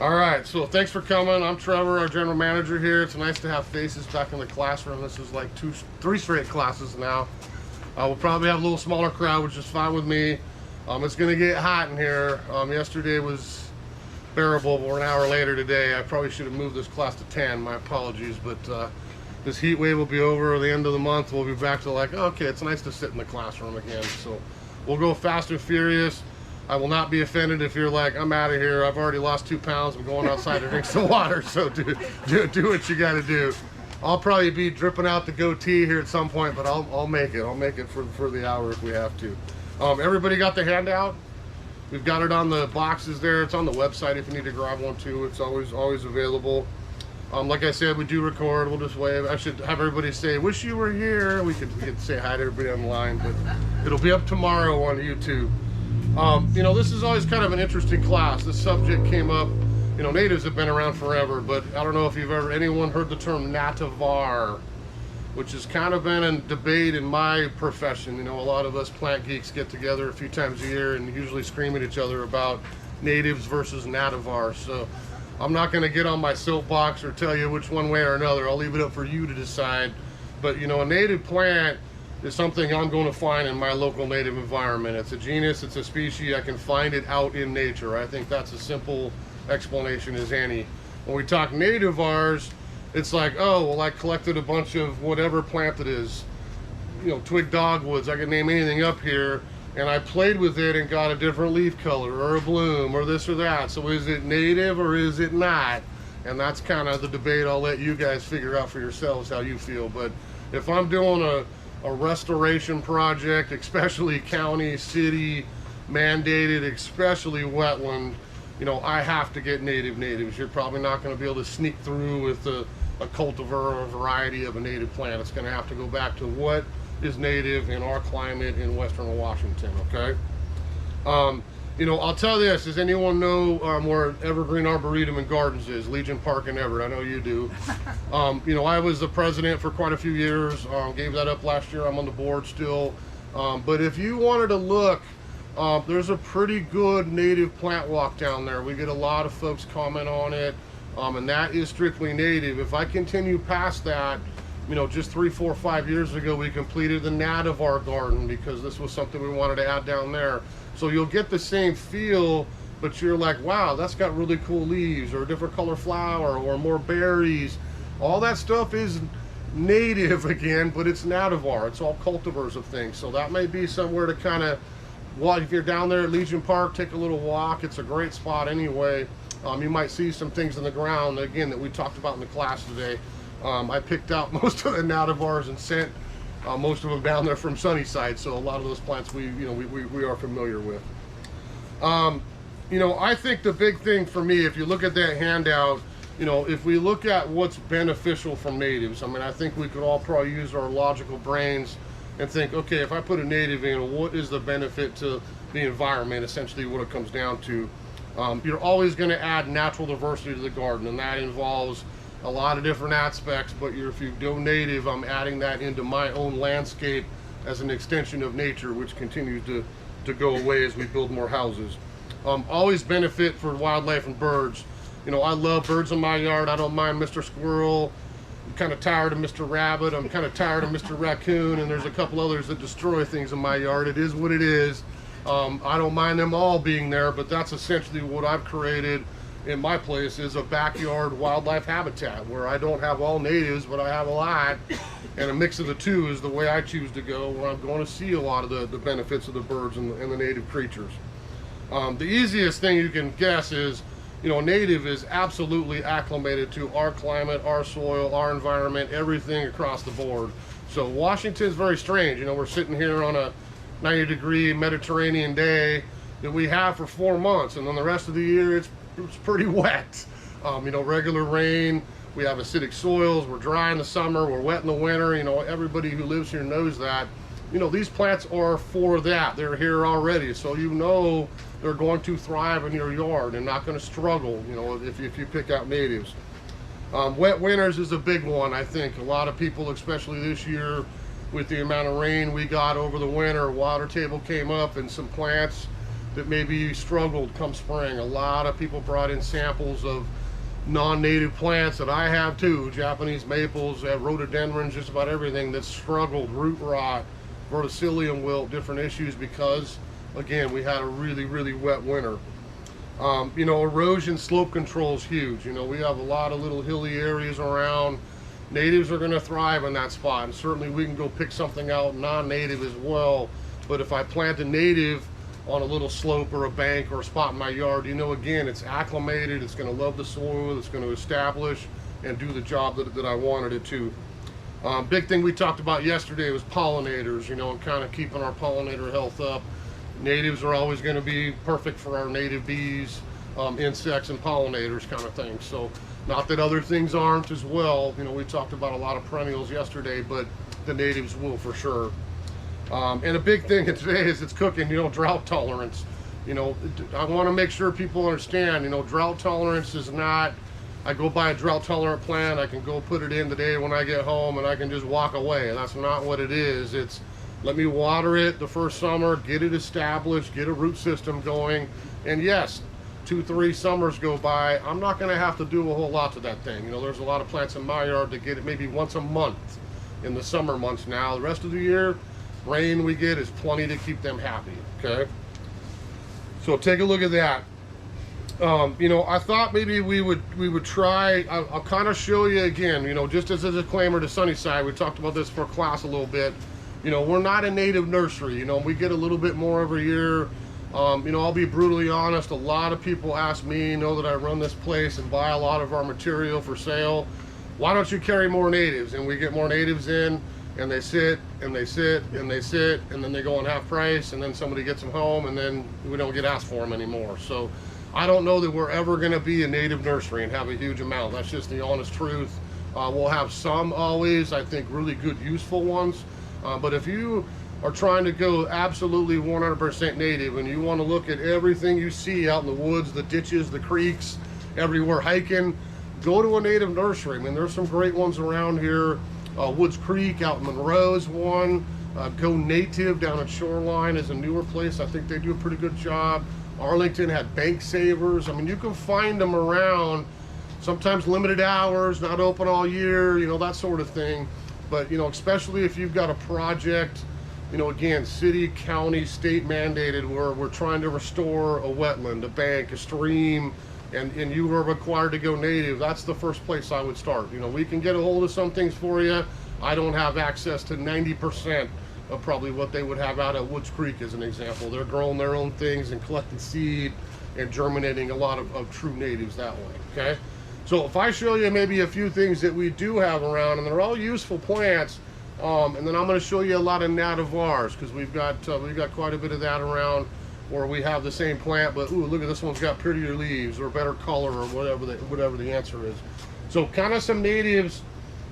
All right, so thanks for coming. I'm Trevor, our general manager here. It's nice to have faces back in the classroom. This is like 3 straight classes now. We'll probably have a little smaller crowd, which is fine with me. It's gonna get hot in here. Yesterday was bearable, but we're an hour later today. I probably should have moved this class to 10, my apologies, but this heat wave will be over at the end of the month. We'll be back to like, okay, it's nice to sit in the classroom again. So we'll go fast and furious. I will not be offended if you're like, I'm out of here. I've already lost 2 pounds. I'm going outside to drink some water. So do what you got to do. I'll probably be dripping out the goatee here at some point, but I'll make it. I'll make it for the hour if we have to. Everybody got the handout? We've got it on the boxes there. It's on the website if you need to grab one too. It's always available. Like I said, we do record. We'll just wave. I should have everybody say, "Wish you were here." We could say hi to everybody online, but it'll be up tomorrow on YouTube. You know, this is always kind of an interesting class. This subject came up, you know, natives have been around forever, but I don't know if anyone heard the term nativar, which has kind of been in debate in my profession. You know, a lot of us plant geeks get together a few times a year and usually scream at each other about natives versus nativars. So I'm not going to get on my soapbox or tell you which one way or another. I'll leave it up for you to decide. But, you know, a native plant is something I'm going to find in my local native environment. It's a genus, it's a species. I can find it out in nature. I think that's a simple explanation as any. When we talk nativars, it's like, oh, well, I collected a bunch of whatever plant it is, you know, twig dogwoods, I can name anything up here, and I played with it and got a different leaf color or a bloom or this or that. So is it native or is it not? And that's kind of the debate. I'll let you guys figure out for yourselves how you feel. But if I'm doing a restoration project, especially county, city mandated, especially wetland, you know, I have to get natives. You're probably not going to be able to sneak through with a cultivar or a variety of a native plant. It's going to have to go back to what is native in our climate in Western Washington, okay? You know, I'll tell you this, does anyone know where Evergreen Arboretum and Gardens is? Legion Park in Everett, I know you do. You know, I was the president for quite a few years, gave that up last year. I'm on the board still. But if you wanted to look, there's a pretty good native plant walk down there. We get a lot of folks comment on it, and that is strictly native. If I continue past that, you know, just 3, 4, 5 years ago, we completed the nativar garden because this was something we wanted to add down there. So you'll get the same feel, but you're like, wow, that's got really cool leaves or a different color flower or more berries. All that stuff is native again, but it's nativar. It's all cultivars of things. So that may be somewhere to kind of, well, if you're down there at Legion Park, take a little walk. It's a great spot anyway. You might see some things in the ground, again, that we talked about in the class today. I picked out most of the nativars and sent most of them down there from Sunnyside, so a lot of those plants we are familiar with. You know, I think the big thing for me, if you look at that handout, you know, if we look at what's beneficial from natives, I mean, I think we could all probably use our logical brains and think, okay, if I put a native in, what is the benefit to the environment, essentially what it comes down to. You're always going to add natural diversity to the garden, and that involves a lot of different aspects, but if you go native, I'm adding that into my own landscape as an extension of nature, which continues to go away as we build more houses. Always benefit for wildlife and birds. You know, I love birds in my yard. I don't mind Mr. Squirrel. I'm kind of tired of Mr. Rabbit. I'm kind of tired of Mr. Raccoon, and there's a couple others that destroy things in my yard. It is what it is. I don't mind them all being there, but that's essentially what I've created in my place, is a backyard wildlife habitat where I don't have all natives, but I have a lot, and a mix of the two is the way I choose to go, where I'm going to see a lot of the benefits of the birds and the native creatures. The easiest thing you can guess is, you know, native is absolutely acclimated to our climate, our soil, our environment, everything across the board. So Washington's very strange. You know, we're sitting here on a 90-degree Mediterranean day that we have for 4 months, and then the rest of the year it's pretty wet. You know, regular rain, we have acidic soils, we're dry in the summer, we're wet in the winter. You know, everybody who lives here knows that. You know, these plants are for that. They're here already, so you know they're going to thrive in your yard and not going to struggle, you know, if you pick out natives. Wet winters is a big one. I think a lot of people, especially this year with the amount of rain we got over the winter, water table came up and some plants that maybe struggled come spring. A lot of people brought in samples of non-native plants that I have too, Japanese maples, rhododendrons, just about everything that struggled, root rot, verticillium wilt, different issues because, again, we had a really, really wet winter. You know, erosion slope control is huge. You know, we have a lot of little hilly areas around. Natives are going to thrive in that spot, and certainly we can go pick something out non-native as well. But if I plant a native on a little slope or a bank or a spot in my yard, you know, again, it's acclimated, it's going to love the soil, it's going to establish and do the job that I wanted it to. Big thing we talked about yesterday was pollinators, you know, and kind of keeping our pollinator health up. Natives are always going to be perfect for our native bees, insects and pollinators kind of thing. So not that other things aren't as well. You know, we talked about a lot of perennials yesterday, but the natives will for sure. And a big thing today is it's cooking, you know, drought tolerance. You know, I want to make sure people understand, you know, drought tolerance is not, I go buy a drought tolerant plant, I can go put it in today when I get home and I can just walk away. That's not what it is. It's let me water it the first summer, get it established, get a root system going. And yes, 2-3 summers go by, I'm not going to have to do a whole lot to that thing. You know, there's a lot of plants in my yard that get it maybe once a month in the summer months now. The rest of the year, rain we get is plenty to keep them happy, okay? So take a look at that. You know, I thought maybe we would try, I'll kind of show you again, you know, just as a disclaimer to Sunnyside, we talked about this for class a little bit. You know, we're not a native nursery, you know, we get a little bit more every year. You know, I'll be brutally honest, a lot of people ask me, know that I run this place and buy a lot of our material for sale. Why don't you carry more natives? And we get more natives in, and they sit, and they sit, and they sit, and then they go on half price, and then somebody gets them home, and then we don't get asked for them anymore. So I don't know that we're ever going to be a native nursery and have a huge amount. That's just the honest truth. We'll have some always, I think, really good, useful ones. But if you are trying to go absolutely 100% native and you want to look at everything you see out in the woods, the ditches, the creeks, everywhere hiking, go to a native nursery. I mean, there's some great ones around here. Woods Creek out in Monroe's one. Go Native down at Shoreline is a newer place. I think they do a pretty good job. Arlington had Bank Savers. I mean, you can find them around, sometimes limited hours, not open all year, you know, that sort of thing. But, you know, especially if you've got a project, you know, again, city, county, state mandated, where we're trying to restore a wetland, a bank, a stream, and you are required to go native, that's the first place I would start. You know, we can get a hold of some things for you. I don't have access to 90% of probably what they would have out at Woods Creek as an example. They're growing their own things and collecting seed and germinating a lot of true natives that way, okay? So if I show you maybe a few things that we do have around, and they're all useful plants, and then I'm going to show you a lot of nativars, because we've got quite a bit of that around, where we have the same plant, but ooh, look at this one's got prettier leaves or better color or whatever the answer is. So kind of some natives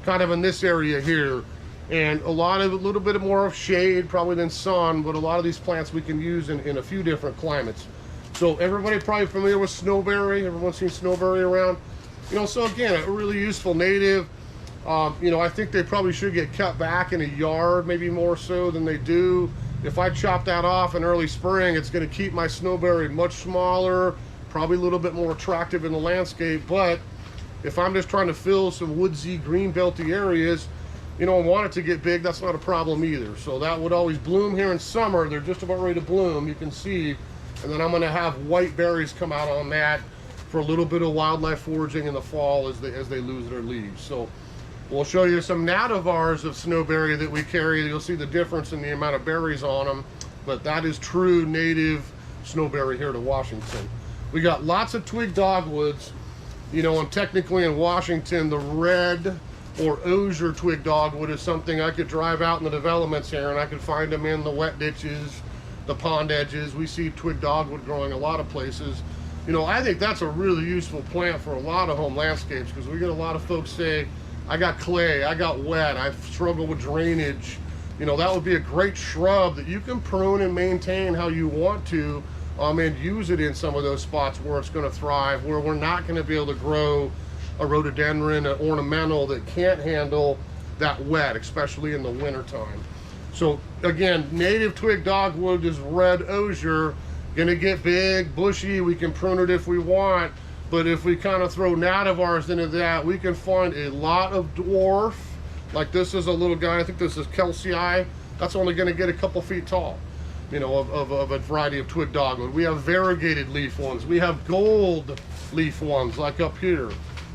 kind of in this area here, and a little bit more of shade probably than sun, but a lot of these plants we can use in a few different climates. So everybody probably familiar with snowberry. Everyone's seen snowberry around. You know, so again, a really useful native. You know, I think they probably should get cut back in a yard, maybe more so than they do. If I chop that off in early spring, it's going to keep my snowberry much smaller, probably a little bit more attractive in the landscape. But if I'm just trying to fill some woodsy, green belty areas, you know, and want it to get big, that's not a problem either. So that would always bloom here in summer. They're just about ready to bloom, you can see. And then I'm going to have white berries come out on that for a little bit of wildlife foraging in the fall as they lose their leaves. So we'll show you some nativars of snowberry that we carry. You'll see the difference in the amount of berries on them, but that is true native snowberry here to Washington. We got lots of twig dogwoods, you know, and technically in Washington, the red or osier twig dogwood is something I could drive out in the developments here and I could find them in the wet ditches, the pond edges. We see twig dogwood growing a lot of places. You know, I think that's a really useful plant for a lot of home landscapes, because we get a lot of folks say, I got clay, I got wet, I struggle with drainage. You know, that would be a great shrub that you can prune and maintain how you want to, and use it in some of those spots where it's going to thrive, where we're not going to be able to grow a rhododendron, an ornamental that can't handle that wet, especially in the winter time. So again, native twig dogwood is red osier. Gonna get big, bushy, we can prune it if we want, but if we kind of throw nativars into that, we can find a lot of dwarf. Like this is a little guy, I think this is Kelsey. That's only gonna get a couple feet tall, you know, of a variety of twig dogwood. We have variegated leaf ones. We have gold leaf ones, like up here.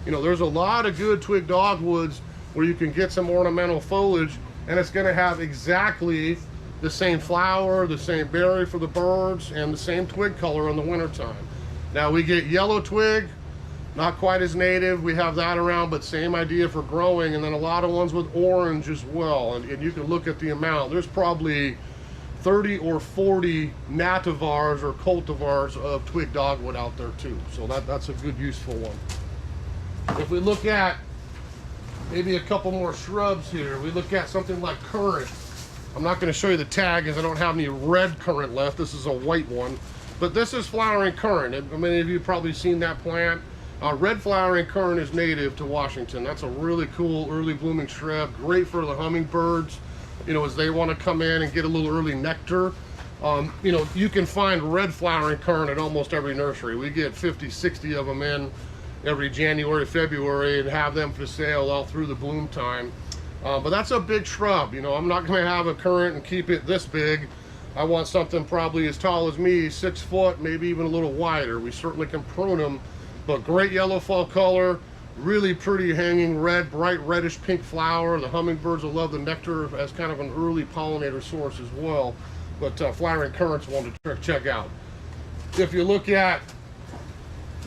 You know, there's a lot of good twig dogwoods where you can get some ornamental foliage, and it's gonna have exactly the same flower, the same berry for the birds, and the same twig color in the wintertime. Now we get yellow twig, not quite as native, we have that around, but same idea for growing, and then a lot of ones with orange as well, and you can look at the amount. There's probably 30 or 40 nativars or cultivars of twig dogwood out there too, so that's a good useful one. If we look at maybe a couple more shrubs here, we look at something like currant. I'm not going to show you the tag as I don't have any red currant left. This is a white one, but this is flowering currant. Many of you have probably seen that plant. Red flowering currant is native to Washington. That's a really cool early blooming shrub, great for the hummingbirds, you know, as they want to come in and get a little early nectar. You know, you can find red flowering currant at almost every nursery. We get 50, 60 of them in every January, February, and have them for sale all through the bloom time. But that's a big shrub. You know, I'm not going to have a currant and keep it this big. I want something probably as tall as me, 6 foot, maybe even a little wider. We certainly can prune them, but great yellow fall color, really pretty hanging red, bright reddish pink flower. The hummingbirds will love the nectar as kind of an early pollinator source as well. But flowering currant's one to check out. If you look at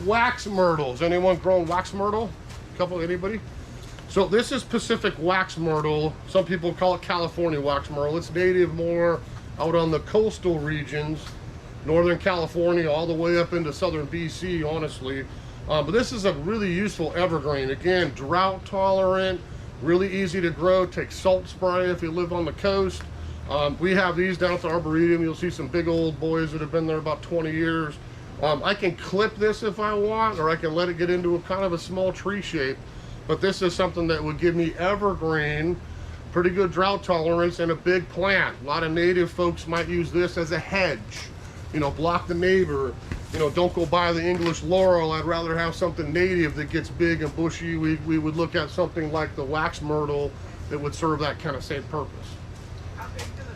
wax myrtles, anyone grown wax myrtle? Anybody? So this is Pacific wax myrtle. Some people call it California wax myrtle. It's native more out on the coastal regions, Northern California, all the way up into southern BC, honestly. But this is a really useful evergreen. Again, drought tolerant, really easy to grow. Take salt spray if you live on the coast. We have these down at the Arboretum. You'll see some big old boys that have been there about 20 years. I can clip this if I want, or I can let it get into a kind of a small tree shape. But this is something that would give me evergreen, pretty good drought tolerance, and a big plant. A lot of native folks might use this as a hedge. You know, block the neighbor. You know, don't go buy the English laurel. I'd rather have something native that gets big and bushy. We would look at something like the wax myrtle that would serve that kind of same purpose. How big do those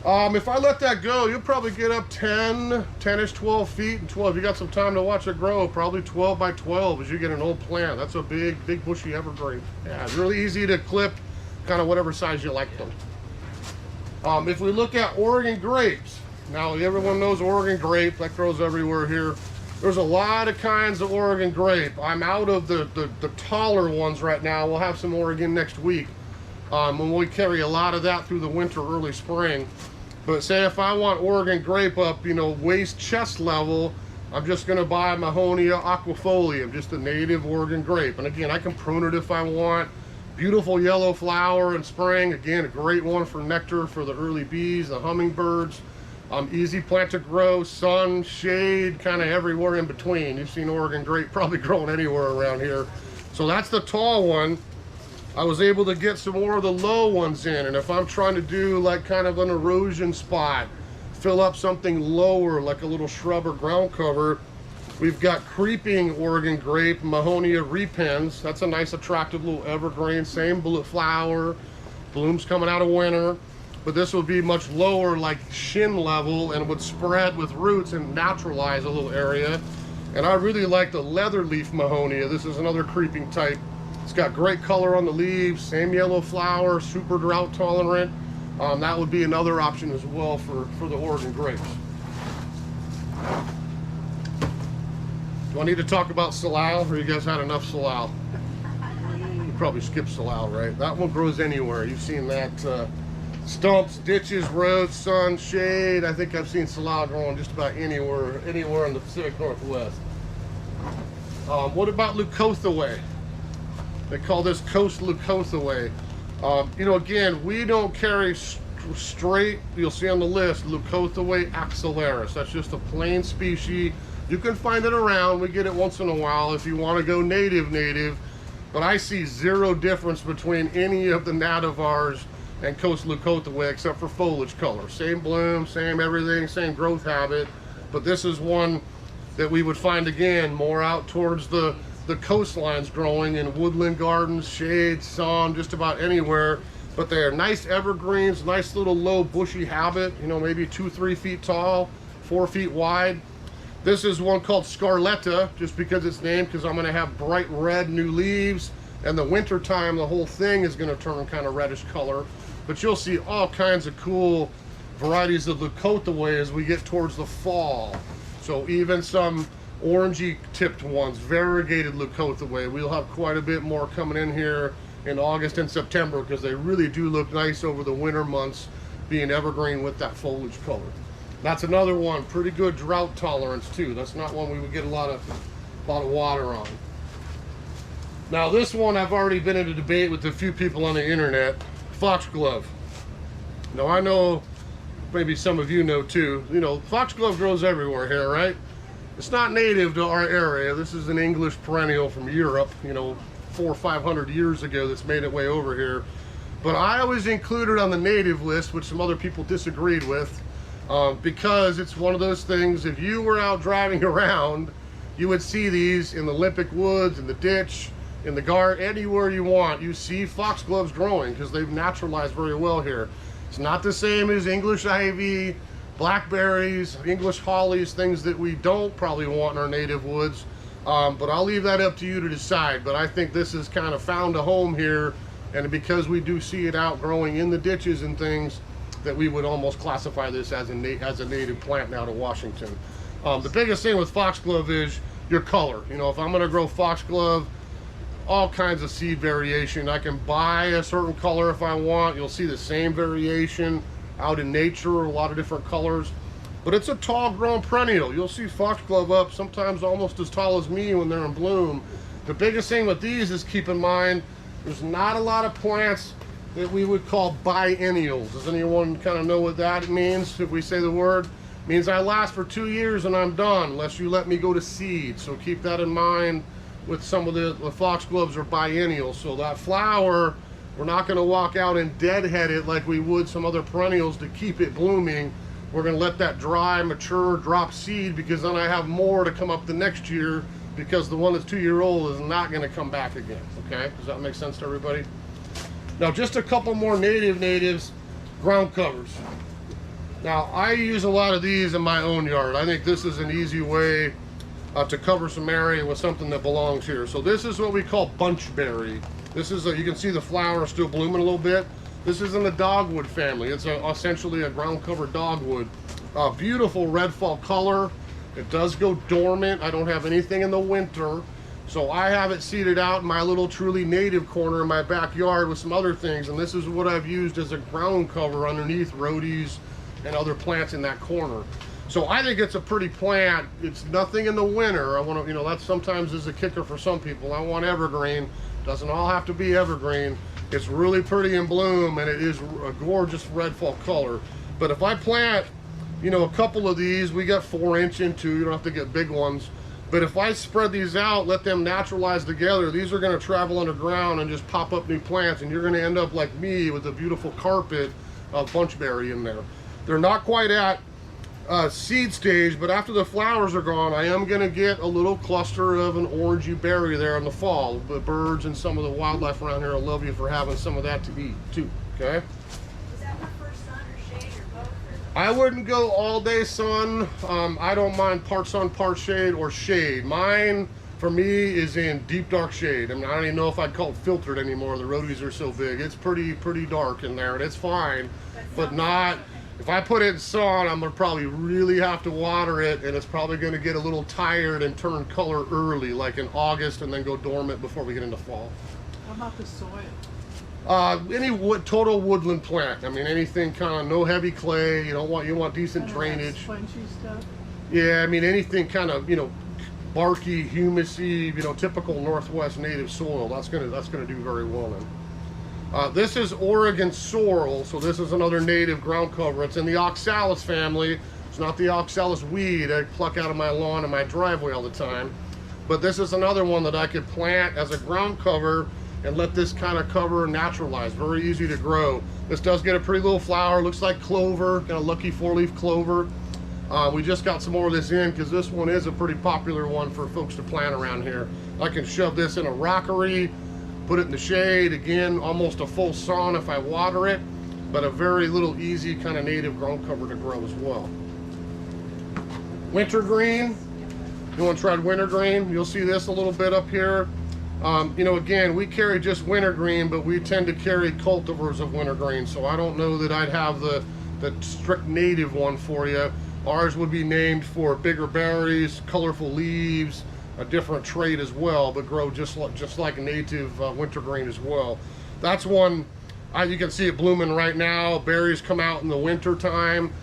get? If I let that go, you'll probably get up 10-ish, 12 feet, and 12. You got some time to watch it grow, probably 12 by 12 as you get an old plant. That's a big bushy evergreen. Yeah, it's really easy to clip, kind of whatever size you like them. If we look at Oregon grapes, now everyone knows Oregon grape, that grows everywhere here. There's a lot of kinds of Oregon grape. I'm out of the taller ones right now. We'll have some Oregon next week. When we carry a lot of that through the winter, early spring. But say if I want Oregon grape up, you know, waist chest level, I'm just gonna buy Mahonia aquifolium, just a native Oregon grape. And again, I can prune it if I want. Beautiful yellow flower in spring. Again, a great one for nectar for the early bees, the hummingbirds. Easy plant to grow, sun, shade, kind of everywhere in between. You've seen Oregon grape probably growing anywhere around here. So that's the tall one. I was able to get some more of the low ones in, and if I'm trying to do like kind of an erosion spot, fill up something lower like a little shrub or ground cover, we've got creeping Oregon grape, Mahonia repens. That's a nice attractive little evergreen, same flower, blooms coming out of winter, but this would be much lower, like shin level, and would spread with roots and naturalize a little area. And I really like the leather leaf Mahonia. This is another creeping type. It's got great color on the leaves, same yellow flower, super drought tolerant. That would be another option as well for the Oregon grapes. Do I need to talk about salal, or you guys had enough salal? You probably skipped salal, right? That one grows anywhere. You've seen that stumps, ditches, roads, sun, shade. I think I've seen salal growing just about anywhere in the Pacific Northwest. What about leucothaway? They call this coast leucothaway. You know, again, we don't carry straight, you'll see on the list, leucothaway axillaris. That's just a plain species. You can find it around. We get it once in a while if you want to go native. But I see zero difference between any of the nativars and coast leucothaway except for foliage color. Same bloom, same everything, same growth habit. but this is one that we would find again more out towards the coastlines, growing in woodland gardens, shade, sun, just about anywhere. But they are nice evergreens, nice little low bushy habit, you know, maybe 2-3 feet tall, 4 feet wide. This is one called Scarletta, just because it's named, because I'm going to have bright red new leaves. And the winter time, the whole thing is going to turn kind of reddish color. But you'll see all kinds of cool varieties of leucotha way as we get towards the fall. So even some orangey tipped ones, variegated leucotha way. We'll have quite a bit more coming in here in August and September, because they really do look nice over the winter months, being evergreen with that foliage color. That's another one, pretty good drought tolerance too. That's not one we would get a lot of water on. Now this one I've already been in a debate with a few people on the internet, foxglove. Now I know, maybe some of you know too, you know, foxglove grows everywhere here, right? It's not native to our area. This is an English perennial from Europe, you know, 400 or 500 years ago that's made its way over here. But I always include it on the native list, which some other people disagreed with, because it's one of those things, if you were out driving around, you would see these in the Olympic woods, in the ditch, in the garden, anywhere you want. You see foxgloves growing because they've naturalized very well here. It's not the same as English ivy, blackberries, English hollies, things that we don't probably want in our native woods. But I'll leave that up to you to decide. But I think this has kind of found a home here, and because we do see it out growing in the ditches and things, that we would almost classify this as a native plant now to Washington. The biggest thing with foxglove is your color. You know, if I'm going to grow foxglove, all kinds of seed variation. I can buy a certain color if I want. You'll see the same variation out in nature, a lot of different colors. But it's a tall grown perennial. You'll see foxglove up sometimes almost as tall as me when they're in bloom. The biggest thing with these is keep in mind, there's not a lot of plants that we would call biennials. Does anyone kind of know what that means? If we say the word, it means I last for 2 years and I'm done, unless you let me go to seed. So keep that in mind with some of the foxgloves are biennial. So that flower, we're not going to walk out and deadhead it like we would some other perennials to keep it blooming. We're going to let that dry, mature, drop seed, because then I have more to come up the next year, because the one that's 2-year-old is not going to come back again. Okay, does that make sense to everybody? Now just a couple more natives, ground covers. Now I use a lot of these in my own yard. I think this is an easy way to cover some area with something that belongs here. So this is what we call bunchberry. This is you can see the flower still blooming a little bit. This is in the dogwood family. It's essentially a ground cover dogwood. Beautiful red fall color. It does go dormant. I don't have anything in the winter, so I have it seeded out in my little truly native corner in my backyard with some other things, and this is what I've used as a ground cover underneath rhodies and other plants in that corner. So I think it's a pretty plant. It's nothing in the winter. I want to, you know, that sometimes is a kicker for some people. I want evergreen. Doesn't all have to be evergreen. It's really pretty in bloom, and it is a gorgeous red fall color. But if I plant, you know, a couple of these, we got 4-inch into, you don't have to get big ones. But if I spread these out, let them naturalize together, these are going to travel underground and just pop up new plants, and you're going to end up like me with a beautiful carpet of bunchberry in there. They're not quite at seed stage, but after the flowers are gone, I am going to get a little cluster of an orangey berry there in the fall. The birds and some of the wildlife around here will love you for having some of that to eat too. Okay. Is that one for sun or shade or both? I wouldn't go all day sun. I don't mind part sun, part shade, or shade. Mine, for me, is in deep dark shade. I mean, I don't even know if I'd call it filtered anymore. The rhodies are so big. It's pretty dark in there, and it's fine, but not. If I put it in sun, I'm gonna probably really have to water it, and it's probably gonna get a little tired and turn color early, like in August, and then go dormant before we get into fall. How about the soil? Any total woodland plant. I mean, anything kind of no heavy clay. You want decent drainage. Spongy stuff. Yeah, I mean anything kind of, you know, barky, humusy, you know, typical Northwest native soil. That's gonna do very well in. This is Oregon sorrel, so this is another native ground cover. It's in the oxalis family. It's not the oxalis weed I pluck out of my lawn and my driveway all the time. But this is another one that I could plant as a ground cover and let this kind of cover naturalize. Very easy to grow. This does get a pretty little flower. Looks like clover, kind of lucky 4-leaf clover. We just got some more of this in because this one is a pretty popular one for folks to plant around here. I can shove this in a rockery, put it in the shade, again, almost a full sun if I water it, but a very little easy kind of native ground cover to grow as well. Wintergreen, you want to try wintergreen? You'll see this a little bit up here. You know, again, we carry just wintergreen, but we tend to carry cultivars of wintergreen, so I don't know that I'd have the strict native one for you. Ours would be named for bigger berries, colorful leaves, a different trait as well, but grow just like native wintergreen as well. That's one, you can see it blooming right now. Berries come out in the winter time.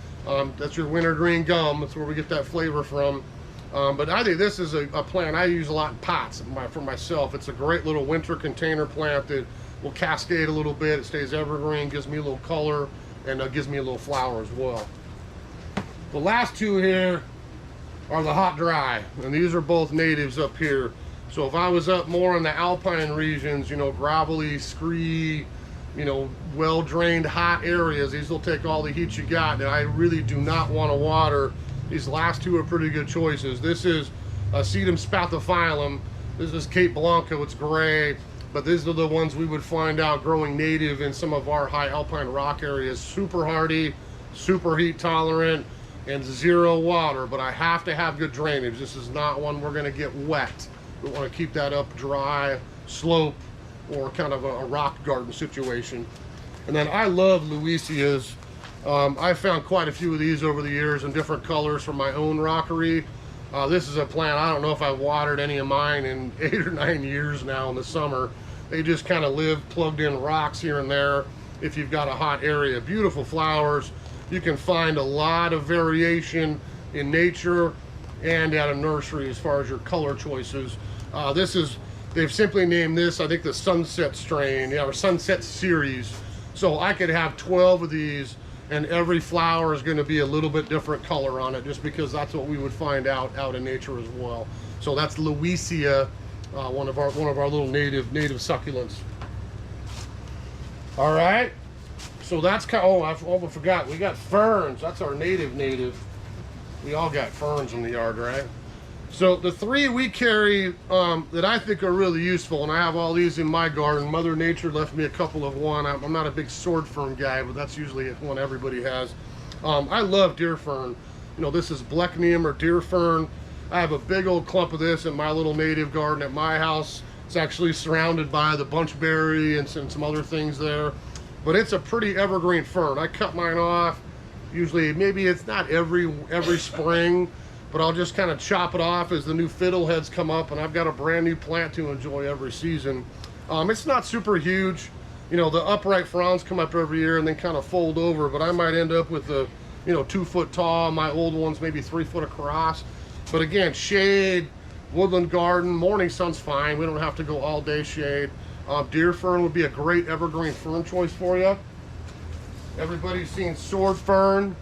That's your wintergreen gum. That's where we get that flavor from. But I think this is a plant I use a lot in pots for myself. It's a great little winter container plant that will cascade a little bit. It stays evergreen, gives me a little color, and gives me a little flower as well. The last two here are the hot dry, and these are both natives up here. So if I was up more in the alpine regions, you know, gravelly, scree, you know, well-drained hot areas, these will take all the heat you got, and I really do not want to water. These last two are pretty good choices. This is Sedum spathiphyllum. This is Cape Blanco, it's gray, but these are the ones we would find out growing native in some of our high alpine rock areas. Super hardy, super heat tolerant, and zero water, but I have to have good drainage. This is not one we're gonna get wet. We wanna keep that up dry, slope, or kind of a rock garden situation. And then I love Louisias. I found quite a few of these over the years in different colors from my own rockery. This is a plant, I don't know if I've watered any of mine in 8 or 9 years now in the summer. They just kind of live plugged in rocks here and there if you've got a hot area. Beautiful flowers. You can find a lot of variation in nature and at a nursery as far as your color choices. They've simply named this, I think, the Sunset strain, or Sunset series. So I could have 12 of these, and every flower is going to be a little bit different color on it, just because that's what we would find out in nature as well. So that's Louisia, one of our little native succulents. All right. So that's kind of, I almost forgot, we got ferns. That's our native. We all got ferns in the yard, right? So the three we carry that I think are really useful, and I have all these in my garden. Mother Nature left me a couple of one. I'm not a big sword fern guy, but that's usually one everybody has. I love deer fern. You know, this is Blecknium or deer fern. I have a big old clump of this in my little native garden at my house. It's actually surrounded by the bunchberry and some other things there. But it's a pretty evergreen fern. I cut mine off, usually, maybe it's not every spring, but I'll just kind of chop it off as the new fiddleheads come up, and I've got a brand new plant to enjoy every season. It's not super huge. You know, the upright fronds come up every year and then kind of fold over, but I might end up with a, 2 foot tall. My old ones maybe 3 foot across. But again, shade, woodland garden, morning sun's fine. We don't have to go all day shade. Deer fern would be a great evergreen fern choice for you. Everybody's seen sword fern.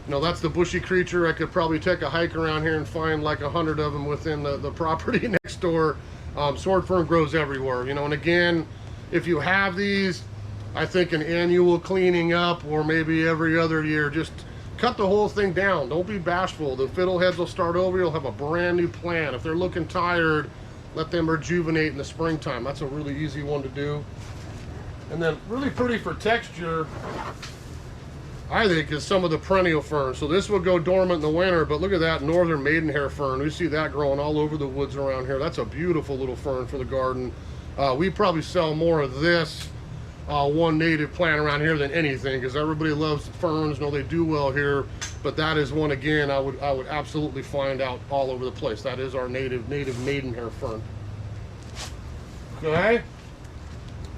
You know, that's the bushy creature. I could probably take a hike around here and find like 100 of them within the property next door. Sword fern grows everywhere, and again, if you have these, I think an annual cleaning up, or maybe every other year, just cut the whole thing down. Don't be bashful. The fiddleheads will start over. You'll have a brand new plant. If they're looking tired, let them rejuvenate in the springtime. That's a really easy one to do. And then really pretty for texture, I think, is some of the perennial ferns. So this will go dormant in the winter, but look at that northern maidenhair fern. We see that growing all over the woods around here. That's a beautiful little fern for the garden. We probably sell more of this one native plant around here than anything, because everybody loves ferns. No, they do well here, but that is one, again, I would absolutely find out all over the place. That is our native maidenhair fern. Okay,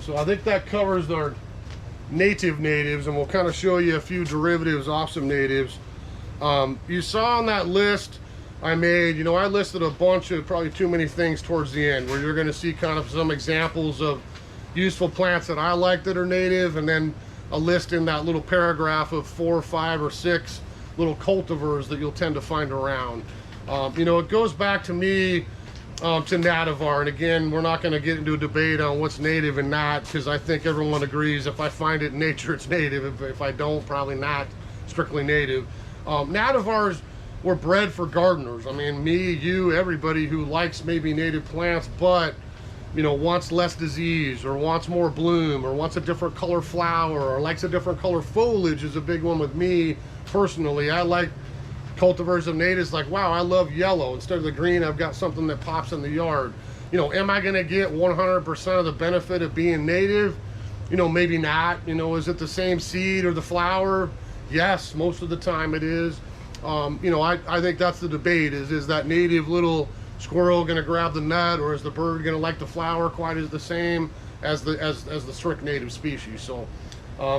so I think that covers our natives, and we'll kind of show you a few derivatives off some natives. You saw on that list I made, I listed a bunch of probably too many things towards the end, where you're going to see kind of some examples of useful plants that I like that are native, and then a list in that little paragraph of 4, 5, or 6 little cultivars that you'll tend to find around. It goes back to me to nativar, and again, we're not going to get into a debate on what's native and not, because I think everyone agrees if I find it in nature, it's native. If I don't, probably not strictly native. Nativars we're bred for gardeners. I mean, me, you, everybody who likes maybe native plants, but you know, wants less disease or wants more bloom or wants a different color flower or likes a different color foliage is a big one with me personally. I like cultivars of natives like, wow, I love yellow. Instead of the green, I've got something that pops in the yard. You know, am I going to get 100% of the benefit of being native? You know, maybe not. You know, is it the same seed or the flower? Yes, most of the time it is. You know, I think that's the debate is that native little squirrel going to grab the nut, or is the bird going to like the flower quite as the same as the strict native species? So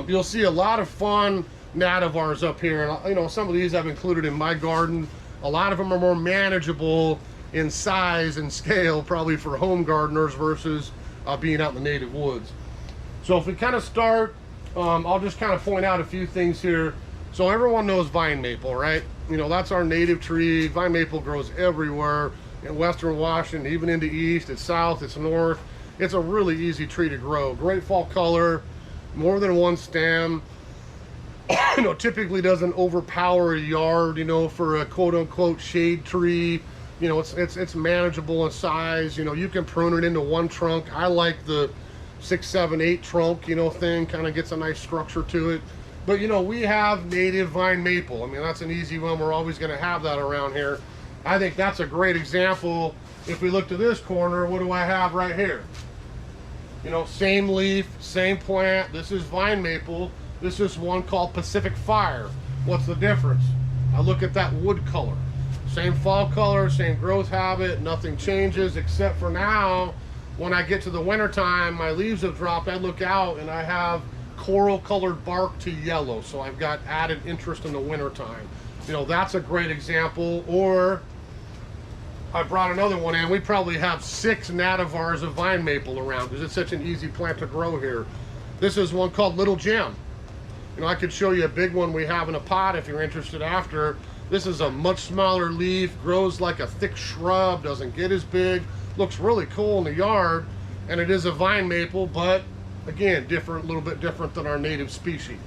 you'll see a lot of fun nativars up here, and you know, some of these I've included in my garden. A lot of them are more manageable in size and scale, probably for home gardeners versus being out in the native woods. So if we kind of start, I'll just kind of point out a few things here. So everyone knows vine maple, right? You know, that's our native tree. Vine maple grows everywhere in Western Washington, even into East, it's South, it's North. It's a really easy tree to grow. Great fall color, more than one stem. You know, typically doesn't overpower a yard, you know, for a quote unquote shade tree. You know, it's manageable in size. You know, you can prune it into one trunk. I like the 6, 7, 8 trunk, you know, thing. Kind of gets a nice structure to it. But you know, we have native vine maple. I mean, that's an easy one. We're always going to have that around here. I think that's a great example. If we look to this corner, what do I have right here? You know, same leaf, same plant. This is vine maple. This is one called Pacific Fire. What's the difference? I look at that wood color. Same fall color, same growth habit, nothing changes except for now, when I get to the winter time, my leaves have dropped. I look out and I have coral colored bark to yellow. So I've got added interest in the winter time. You know, that's a great example. Or I brought another one in. We probably have 6 nativars of vine maple around because it's such an easy plant to grow here. This is one called Little Gem. You know, I could show you a big one we have in a pot if you're interested after. This is a much smaller leaf, grows like a thick shrub, doesn't get as big, looks really cool in the yard, and it is a vine maple, but again, different, a little bit different than our native species.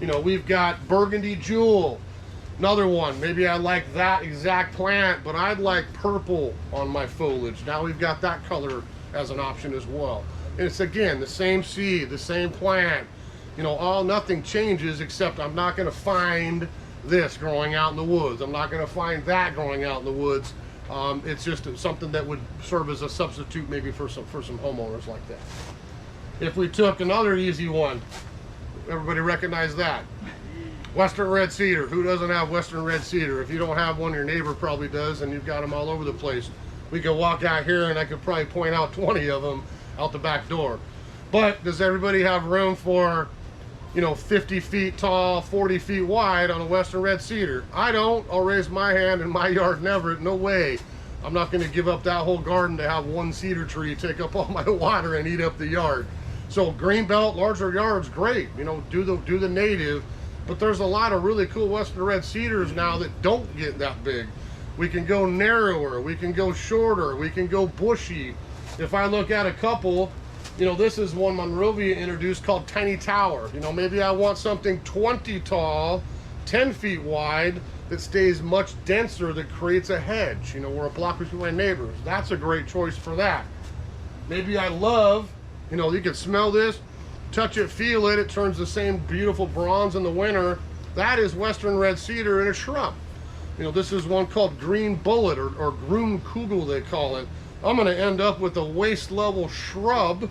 You know, we've got Burgundy Jewel. Another one, maybe I like that exact plant, but I'd like purple on my foliage. Now we've got that color as an option as well. And it's again, the same seed, the same plant. You know, nothing changes except I'm not gonna find this growing out in the woods. I'm not gonna find that growing out in the woods. It's just something that would serve as a substitute maybe for some homeowners like that. If we took another easy one, everybody recognize that. Western red cedar. Who doesn't have western red cedar? If you don't have one, your neighbor probably does, and you've got them all over the place. We could walk out here and I could probably point out 20 of them out the back door. But does everybody have room for, you know, 50 feet tall, 40 feet wide on a western red cedar? I don't. I'll raise my hand in my yard, never. No way. I'm not going to give up that whole garden to have one cedar tree take up all my water and eat up the yard. So green belt, larger yards, great. You know, do the native. But there's a lot of really cool western red cedars now that don't get that big. We can go narrower, we can go shorter, we can go bushy. If I look at a couple, you know, this is one Monrovia introduced called Tiny Tower. You know, maybe I want something 20 tall, 10 feet wide, that stays much denser, that creates a hedge, you know, where a block between my neighbors. That's a great choice for that. Maybe I love, you know, you can smell this, touch it, feel it, it turns the same beautiful bronze in the winter. That is western red cedar in a shrub. You know, this is one called Green Bullet or Grünkugel they call it. I'm gonna end up with a waist level shrub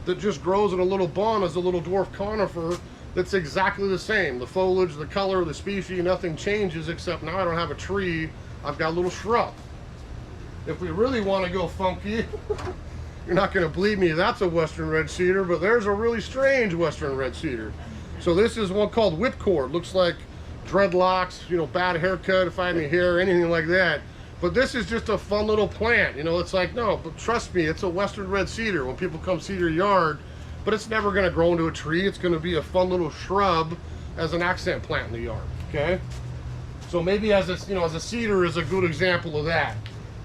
that just grows in a little bun as a little dwarf conifer that's exactly the same. The foliage, the color, the species, nothing changes except now I don't have a tree, I've got a little shrub. If we really wanna go funky, you're not going to believe me, that's a western red cedar, but there's a really strange western red cedar. So this is one called whipcord. Looks like dreadlocks, you know, bad haircut, if I had any hair, anything like that. But this is just a fun little plant. You know, it's like, no, but trust me, it's a western red cedar. When people come see your yard, but it's never going to grow into a tree. It's going to be a fun little shrub as an accent plant in the yard, okay? So maybe as a, you know, as a cedar is a good example of that.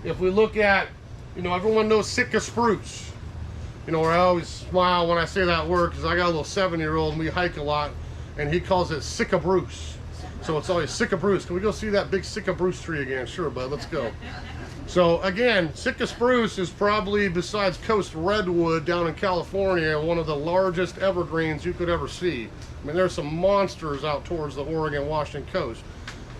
If we look at, you know, everyone knows Sitka spruce. You know, where I always smile when I say that word because I got a little 7-year-old and we hike a lot, and he calls it Sitka Bruce. So it's always Sitka spruce. Can we go see that big Sitka spruce tree again? Sure, bud, let's go. So again, Sitka spruce is probably, besides coast redwood down in California, one of the largest evergreens you could ever see. I mean, there's some monsters out towards the Oregon, Washington coast.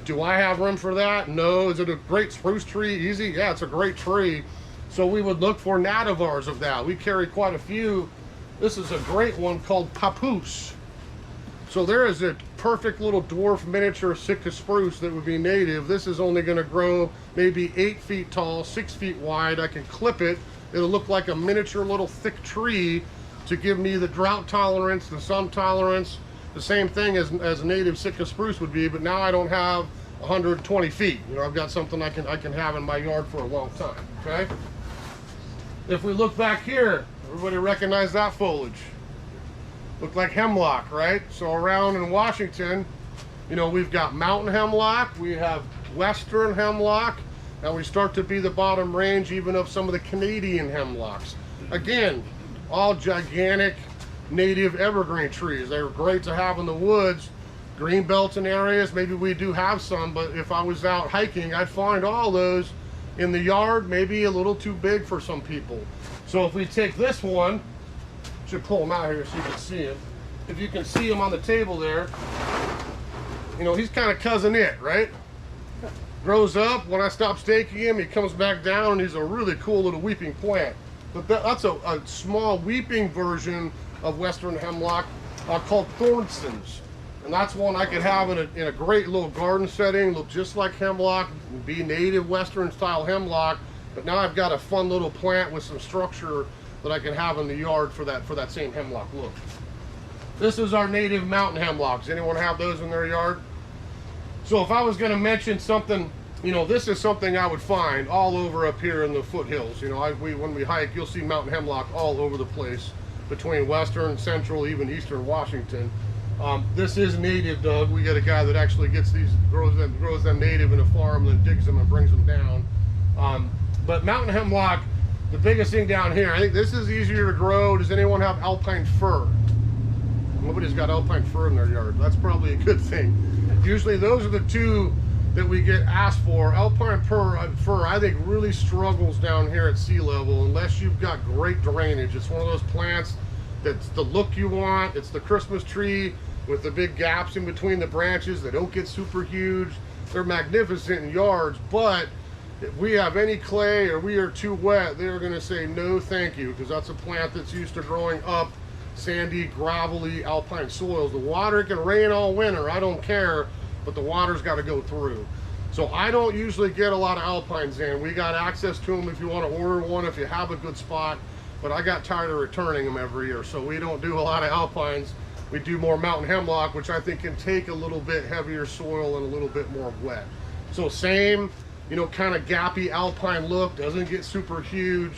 Do I have room for that? No. Is it a great spruce tree? Easy? Yeah, it's a great tree. So we would look for nativars of that. We carry quite a few. This is a great one called papoose. So there is a perfect little dwarf miniature Sitka spruce that would be native. This is only going to grow maybe 8 feet tall, 6 feet wide. I can clip it. It'll look like a miniature little thick tree to give me the drought tolerance, the sun tolerance, the same thing as a native Sitka spruce would be, but now I don't have 120 feet. You know, I've got something I can have in my yard for a long time, okay? If we look back here, everybody recognize that foliage? Look like hemlock, right? So around in Washington, you know, we've got mountain hemlock, we have western hemlock, and we start to be the bottom range even of some of the Canadian hemlocks. Again, all gigantic native evergreen trees. They're great to have in the woods, green belts and areas. Maybe we do have some, but if I was out hiking, I'd find all those in the yard, maybe a little too big for some people. So if we take this one, should pull him out here so you can see him. If you can see him on the table there, you know, he's kind of cousin it, right? Grows up, when I stop staking him, he comes back down and he's a really cool little weeping plant. But that's a small weeping version of western hemlock called Thornsons. And that's one I could have in a great little garden setting, look just like hemlock, be native western style hemlock, but now I've got a fun little plant with some structure that I can have in the yard for that same hemlock look. This is our native mountain hemlocks. Anyone have those in their yard? So if I was going to mention something, you know, this is something I would find all over up here in the foothills. You know, when we hike, you'll see mountain hemlock all over the place between western, central, even eastern Washington. This is native, Doug. We got a guy that actually gets these, grows them native in a farm, then digs them and brings them down. But mountain hemlock, the biggest thing down here, I think this is easier to grow. Does anyone have alpine fir? Nobody's got alpine fir in their yard. That's probably a good thing. Usually those are the two that we get asked for. Alpine fir, I think, really struggles down here at sea level unless you've got great drainage. It's one of those plants that's the look you want. It's the Christmas tree with the big gaps in between the branches that don't get super huge. They're magnificent in yards, but if we have any clay or we are too wet, they're going to say no thank you, because that's a plant that's used to growing up sandy, gravelly, alpine soils. The water can rain all winter, I don't care, but the water's got to go through. So I don't usually get a lot of alpines in. We got access to them if you want to order one, if you have a good spot, but I got tired of returning them every year, so we don't do a lot of alpines. We do more mountain hemlock, which I think can take a little bit heavier soil and a little bit more wet. So same, you know, kind of gappy alpine look, doesn't get super huge.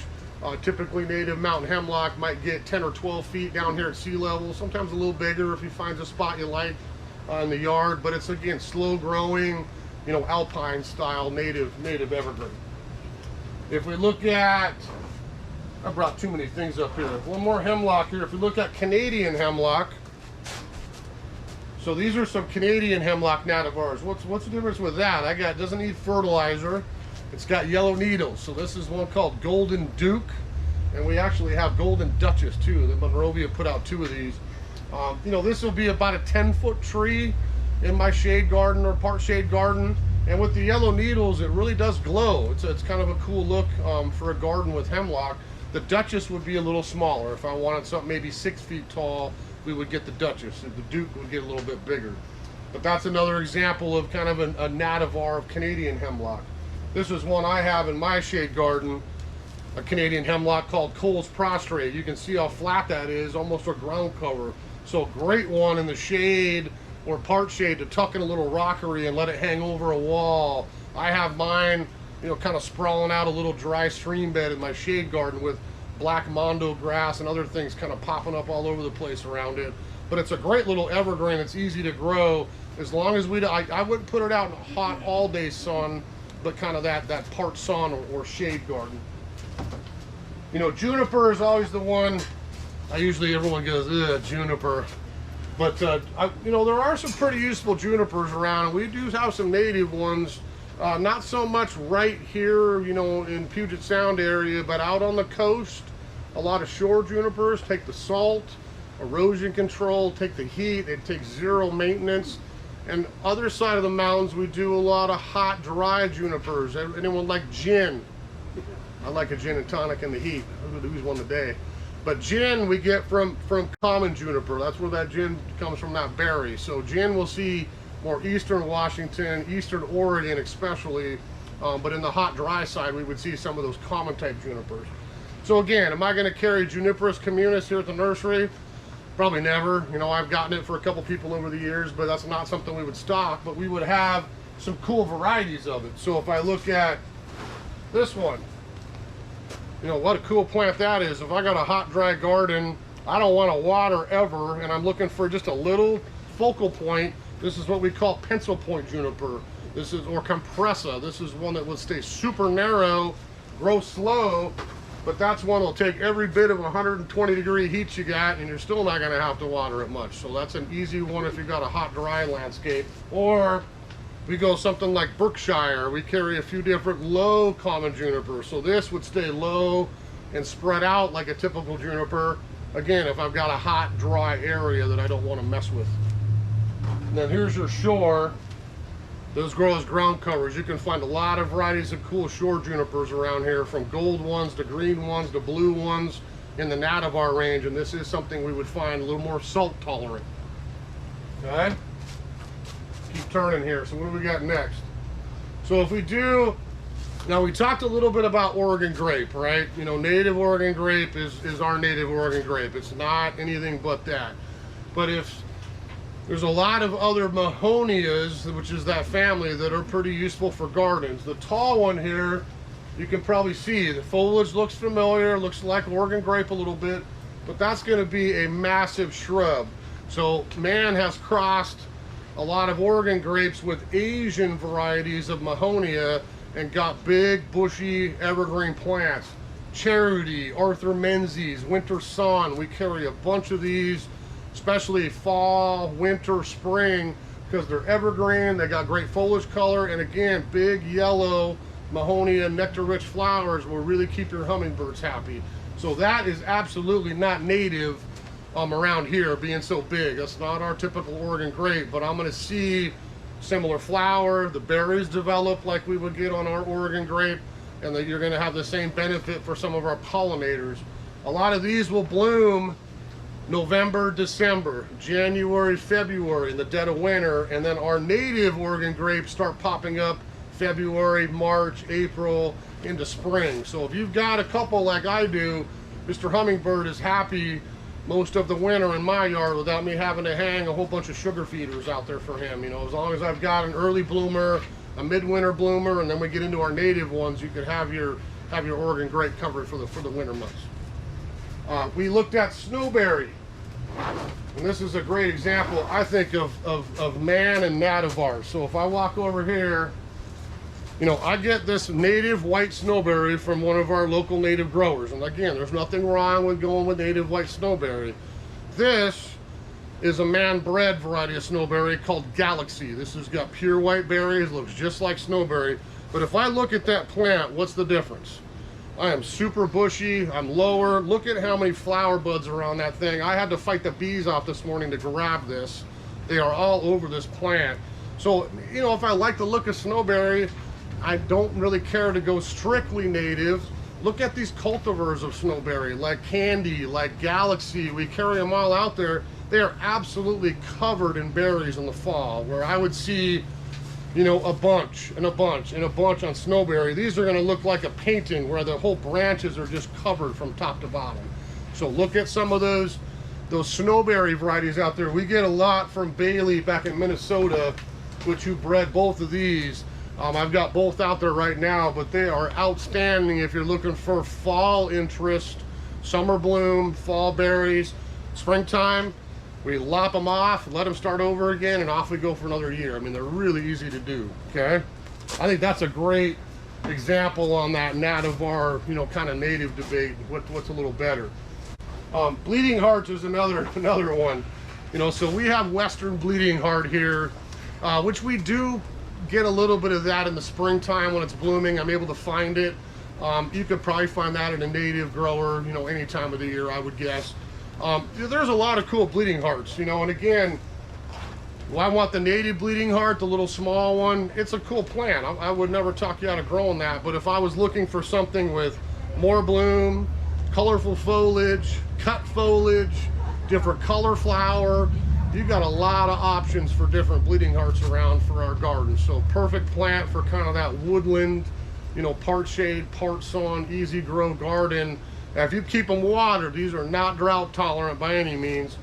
Typically native mountain hemlock might get 10 or 12 feet down here at sea level, sometimes a little bigger if you find a spot you like in the yard, but it's again slow growing, you know, alpine style native evergreen. If we look at, I brought too many things up here. One more hemlock here. If we look at Canadian hemlock, so these are some Canadian hemlock nativars. What's the difference with that? It doesn't need fertilizer. It's got yellow needles. So this is one called Golden Duke, and we actually have Golden Duchess too. The Monrovia put out 2 of these. You know, this will be about a 10-foot tree in my shade garden or part shade garden. And with the yellow needles, it really does glow. It's kind of a cool look for a garden with hemlock. The Duchess would be a little smaller. If I wanted something maybe 6 feet tall, we would get the Duchess. The Duke would get a little bit bigger. But that's another example of kind of a nativar of Canadian hemlock. This is one I have in my shade garden, a Canadian hemlock called Cole's Prostrate. You can see how flat that is, almost a ground cover. So great one in the shade or part shade to tuck in a little rockery and let it hang over a wall. I have mine, you know, kind of sprawling out a little dry stream bed in my shade garden with black mondo grass and other things kind of popping up all over the place around it. But it's a great little evergreen. It's easy to grow as long as I wouldn't put it out in hot all day sun, but kind of that part sun or shade garden. You know, juniper is always the one, everyone goes, ugh, juniper. But you know, there are some pretty useful junipers around, and we do have some native ones. Not so much right here, you know, in Puget Sound area, but out on the coast, a lot of shore junipers take the salt, erosion control, take the heat. It takes zero maintenance. And other side of the mountains, we do a lot of hot, dry junipers. Anyone like gin? I like a gin and tonic in the heat. Who's one today? But gin we get from common juniper. That's where that gin comes from, that berry. So gin we'll see more eastern Washington, eastern Oregon especially. But in the hot, dry side, we would see some of those common type junipers. So again, am I going to carry Juniperus communis here at the nursery? Probably never. You know, I've gotten it for a couple people over the years, but that's not something we would stock. But we would have some cool varieties of it. So if I look at this one, you know, what a cool plant that is. If I got a hot, dry garden, I don't want to water ever, and I'm looking for just a little focal point. This is what we call pencil point juniper. This is, or compressa. This is one that will stay super narrow, grow slow, but that's one that'll take every bit of 120-degree heat you got, and you're still not going to have to water it much. So that's an easy one if you've got a hot, dry landscape. Or we go something like Berkshire. We carry a few different low common junipers. So this would stay low and spread out like a typical juniper. Again, if I've got a hot, dry area that I don't want to mess with. And then here's your shore. Those grow as ground covers. You can find a lot of varieties of cool shore junipers around here, from gold ones to green ones to blue ones in the nativar range. And this is something we would find a little more salt tolerant. Okay? Keep turning here. So what do we got next? So if we do, now we talked a little bit about Oregon grape, right? You know, native Oregon grape is our native Oregon grape. It's not anything but that. But if there's a lot of other Mahonias, which is that family, that are pretty useful for gardens. The tall one here, you can probably see the foliage looks familiar, looks like Oregon grape a little bit, but that's going to be a massive shrub. So man has crossed a lot of Oregon grapes with Asian varieties of Mahonia and got big, bushy, evergreen plants. Charity, Arthur Menzies, Winter Sun, we carry a bunch of these, especially fall, winter, spring, because they're evergreen, they got great foliage color, and again, big yellow Mahonia nectar-rich flowers will really keep your hummingbirds happy. So that is absolutely not native around here, being so big. That's not our typical Oregon grape, but I'm going to see similar flower, the berries develop like we would get on our Oregon grape, and that you're going to have the same benefit for some of our pollinators. A lot of these will bloom November, December, January, February in the dead of winter, and then our native Oregon grapes start popping up February, March, April into spring. So if you've got a couple like I do, Mr. Hummingbird is happy most of the winter in my yard without me having to hang a whole bunch of sugar feeders out there for him. You know, as long as I've got an early bloomer, a midwinter bloomer, and then we get into our native ones, you could have your Oregon grape covered for the winter months. We looked at snowberry, and this is a great example, I think, of man and nativar. So if I walk over here, you know, I get this native white snowberry from one of our local native growers. And again, there's nothing wrong with going with native white snowberry. This is a man-bred variety of snowberry called Galaxy. This has got pure white berries, looks just like snowberry. But if I look at that plant, what's the difference? I am super bushy, I'm lower. Look at how many flower buds are on that thing. I had to fight the bees off this morning to grab this. They are all over this plant. So, you know, if I like the look of snowberry, I don't really care to go strictly native. Look at these cultivars of snowberry, like Candy, like Galaxy. We carry them all out there. They are absolutely covered in berries in the fall, where I would see, you know, a bunch and a bunch and a bunch on snowberry. These are going to look like a painting where the whole branches are just covered from top to bottom. So look at some of those snowberry varieties out there. We get a lot from Bailey back in Minnesota, which who bred both of these. I've got both out there right now, but they are outstanding if you're looking for fall interest, summer bloom, fall berries. Springtime, we lop them off, let them start over again, and off we go for another year. I mean, they're really easy to do, okay? I think that's a great example on that nativar, you know, kind of native debate. What's a little better? Bleeding hearts is another one. You know, so we have Western bleeding heart here, which we do get a little bit of that in the springtime when it's blooming. I'm able to find it. You could probably find that in a native grower, you know, any time of the year, I would guess. There's a lot of cool bleeding hearts, you know, and again, well, I want the native bleeding heart, the little small one. It's a cool plant. I would never talk you out of growing that, but if I was looking for something with more bloom, colorful foliage, cut foliage, different color flower, you've got a lot of options for different bleeding hearts around for our garden. So perfect plant for kind of that woodland, you know, part shade, part sun, easy grow garden. Now, if you keep them watered, these are not drought tolerant by any means.